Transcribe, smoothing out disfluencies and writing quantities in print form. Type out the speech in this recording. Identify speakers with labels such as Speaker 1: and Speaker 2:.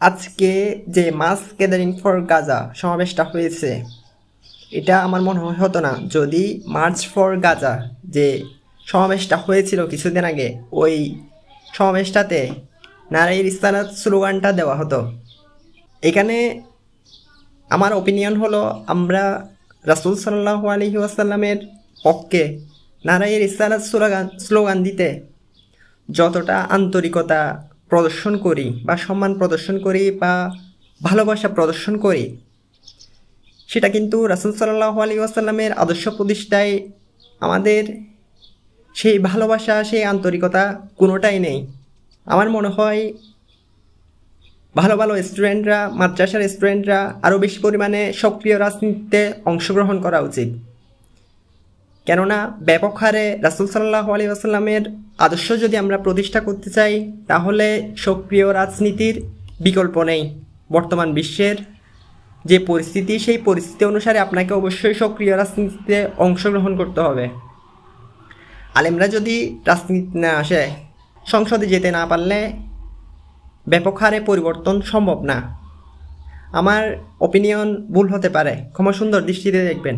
Speaker 1: আজকে যে মাস gathering for Gaza সমাবেশটা হয়েছে, এটা আমার মনে হতো না যদি মার্চ ফর গাজা যে সমাবেশটা হয়েছিল কিছুদিন আগে, ওই সমাবেশটাতে নারায়ে রিসালাত স্লোগানটা দেওয়া হতো। এখানে আমার ওপিনিয়ন হলো, আমরা রাসূল সাল্লাল্লাহু আলাইহি ওয়াসাল্লামের পক্ষে নারায়ে রিসালাত স্লোগান দিতে যতটা আন্তরিকতা প্রদর্শন করি বা সম্মান প্রদর্শন করি বা ভালোবাসা প্রদর্শন করি, সেটা কিন্তু রাসূল সাল্লাল্লাহু আলাইহি ওয়াসাল্লামের আদর্শ প্রতিষ্ঠায় আমাদের সেই ভালোবাসা, সেই আন্তরিকতা কোনোটাই নেই। আমার মনে হয় ভালো ভালো স্টুডেন্টরা, মাদ্রাসার স্টুডেন্টরা আরও বেশি পরিমাণে সক্রিয় রাজনীতিতে অংশগ্রহণ করা উচিত। কেননা ব্যাপক হারে রাসূল সাল্লাল্লাহু আলাইহি ওয়াসাল্লামের আদর্শ যদি আমরা প্রতিষ্ঠা করতে চাই, তাহলে সক্রিয় রাজনীতির বিকল্প নেই। বর্তমান বিশ্বের যে পরিস্থিতি, সেই পরিস্থিতি অনুসারে আপনাকে অবশ্যই সক্রিয় রাজনীতিতে অংশগ্রহণ করতে হবে। আলেমরা যদি রাজনীতি না আসে, সংসদে যেতে না পারলে ব্যাপক হারে পরিবর্তন সম্ভব না। আমার ওপিনিয়ন ভুল হতে পারে, ক্ষমা সুন্দর দৃষ্টিতে দেখবেন।